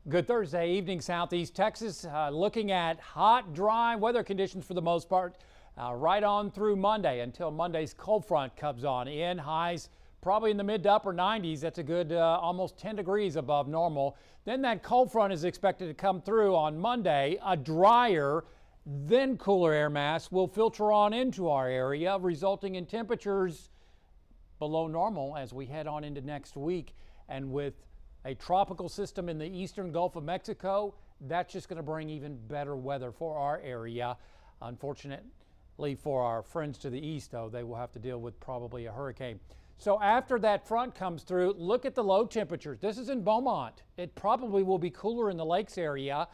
Good Thursday evening, Southeast Texas. Looking at hot, dry weather conditions for the most part right on through Monday until Monday's cold front comes on in. Highs probably in the mid to upper 90s. That's a good almost 10 degrees above normal. Then that cold front is expected to come through on Monday. A drier, then cooler air mass will filter on into our area, resulting in temperatures below normal as we head on into next week. And with a tropical system in the eastern Gulf of Mexico, that's just going to bring even better weather for our area. Unfortunately for our friends to the east, though, they will have to deal with probably a hurricane. So after that front comes through, look at the low temperatures. This is in Beaumont. It probably will be cooler in the lakes area.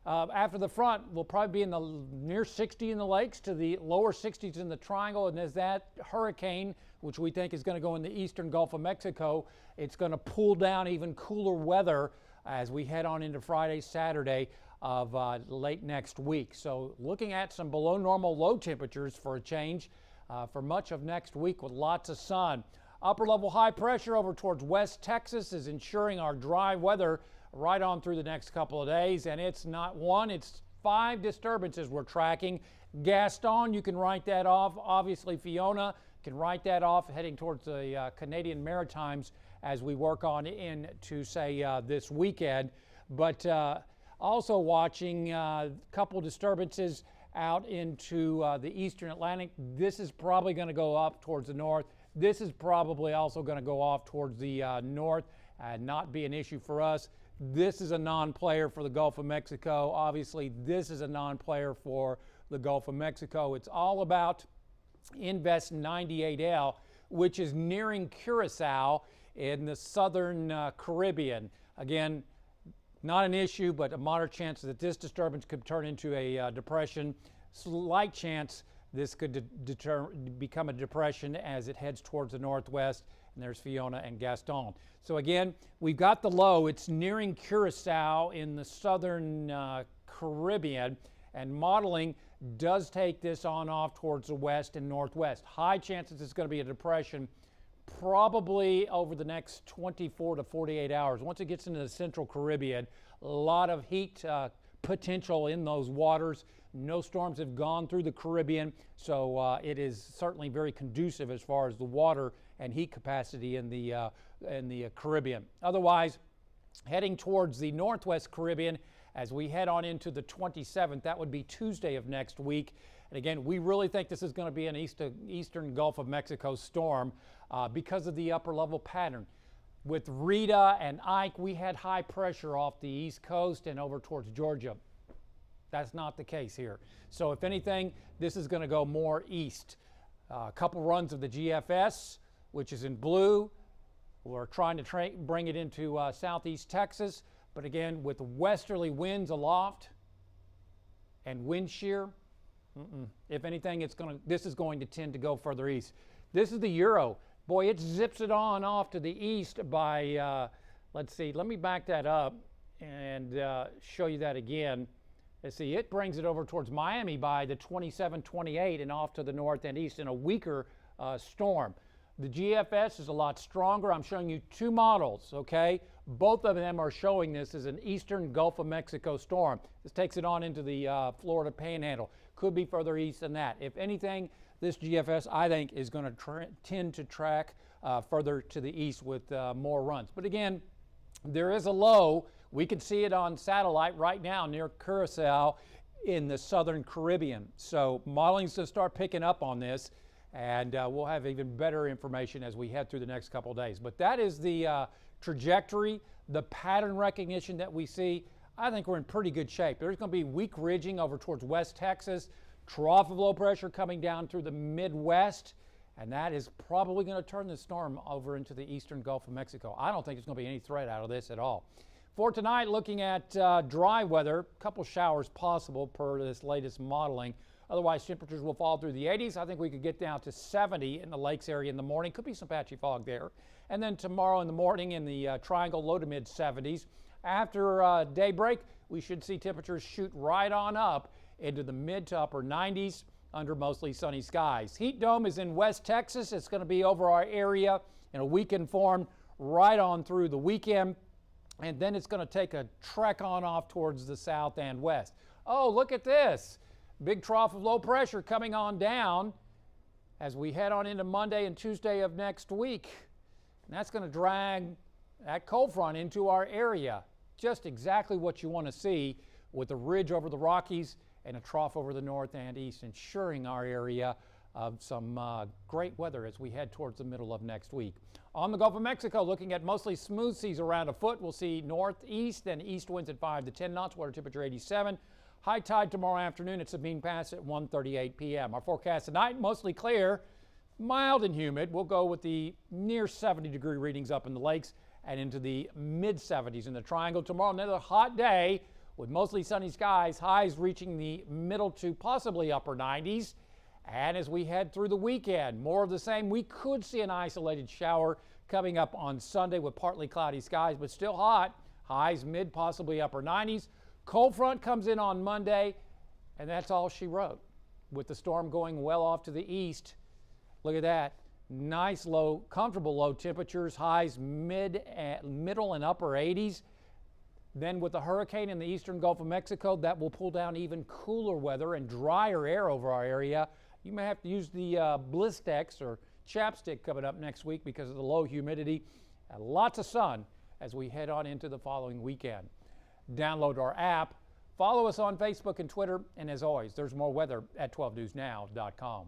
After the front, we'll probably be in the near 60 in the lakes to the lower 60s in the triangle. And as that hurricane, which we think is going to go in the eastern Gulf of Mexico, it's going to pull down even cooler weather as we head on into Friday, Saturday of late next week. So looking at some below normal low temperatures for a change for much of next week with lots of sun. Upper level high pressure over towards West Texas is ensuring our dry weather right on through the next couple of days, and it's not one, it's 5 disturbances we're tracking. Gaston, you can write that off. Obviously Fiona can write that off heading towards the Canadian Maritimes as we work on into, say, this weekend. But also watching a couple disturbances out into the eastern Atlantic. This is probably going to go up towards the north. This is probably also going to go off towards the north and not be an issue for us. This is a non-player for the Gulf of Mexico. Obviously, this is a non-player for the Gulf of Mexico. It's all about Invest 98L, which is nearing Curacao in the southern Caribbean. Again, not an issue, but a moderate chance that this disturbance could turn into a depression. Slight chance this could become a depression as it heads towards the northwest. And there's Fiona and Gaston. So again, we've got the low. It's nearing Curacao in the southern Caribbean, and modeling does take this on off towards the west and northwest. High chances it's going to be a depression probably over the next 24 to 48 hours. Once it gets into the central Caribbean, a lot of heat potential in those waters. No storms have gone through the Caribbean, so it is certainly very conducive as far as the water and heat capacity in the Caribbean. Otherwise, heading towards the northwest Caribbean as we head on into the 27th, that would be Tuesday of next week. And again, we really think this is going to be an eastern Gulf of Mexico storm because of the upper level pattern. With Rita and Ike, we had high pressure off the east coast and over towards Georgia. That's not the case here. So if anything, this is going to go more east. A couple runs of the GFS, which is in blue. We're trying to bring it into southeast Texas. But again, with westerly winds aloft and wind shear, if anything, this is going to tend to go further east. This is the Euro. Boy, it zips it on off to the east by, let's see, let me back that up and show you that again. Let's see, it brings it over towards Miami by the 27, 28 and off to the north and east in a weaker storm. The GFS is a lot stronger. I'm showing you 2 models, okay? Both of them are showing this as an eastern Gulf of Mexico storm. This takes it on into the Florida Panhandle. Could be further east than that. If anything, this GFS, I think, is going to tend to track further to the east with more runs. But again, there is a low. We can see it on satellite right now near Curacao in the southern Caribbean. So modeling's going to start picking up on this, and we'll have even better information as we head through the next couple of days. But that is the trajectory, the pattern recognition that we see. I think we're in pretty good shape. There's going to be weak ridging over towards West Texas, trough of low pressure coming down through the Midwest, and that is probably going to turn the storm over into the eastern Gulf of Mexico. I don't think there's going to be any threat out of this at all. For tonight, looking at dry weather, a couple showers possible per this latest modeling. Otherwise, temperatures will fall through the 80s. I think we could get down to 70 in the lakes area in the morning. Could be some patchy fog there. And then tomorrow in the morning in the triangle, low to mid 70s. After daybreak, we should see temperatures shoot right on up into the mid to upper 90s under mostly sunny skies. Heat dome is in West Texas. It's going to be over our area in a weakened form right on through the weekend. and then it's going to take a trek on off towards the south and west. Oh, look at this. Big trough of low pressure coming on down as we head on into Monday and Tuesday of next week. And that's going to drag that cold front into our area. Just exactly what you want to see, with a ridge over the Rockies and a trough over the north and east, ensuring our area of some great weather as we head towards the middle of next week. On the Gulf of Mexico, looking at mostly smooth seas around a foot. We'll see northeast and east winds at 5 to 10 knots, water temperature 87. High tide tomorrow afternoon at Sabine Pass at 1:38 p.m. Our forecast tonight, mostly clear, mild and humid. We'll go with the near 70-degree readings up in the lakes and into the mid-70s in the Triangle. Tomorrow, another hot day with mostly sunny skies, highs reaching the middle to possibly upper 90s. And as we head through the weekend, more of the same. We could see an isolated shower coming up on Sunday with partly cloudy skies, but still hot. Highs mid, possibly upper 90s. Cold front comes in on Monday, and that's all she wrote. With the storm going well off to the east, look at that. Nice low, comfortable low temperatures, highs middle and upper 80s. Then with the hurricane in the eastern Gulf of Mexico, that will pull down even cooler weather and drier air over our area. You may have to use the Blistex or chapstick coming up next week because of the low humidity. Lots of sun as we head on into the following weekend. Download our app, follow us on Facebook and Twitter, and as always, there's more weather at 12newsnow.com.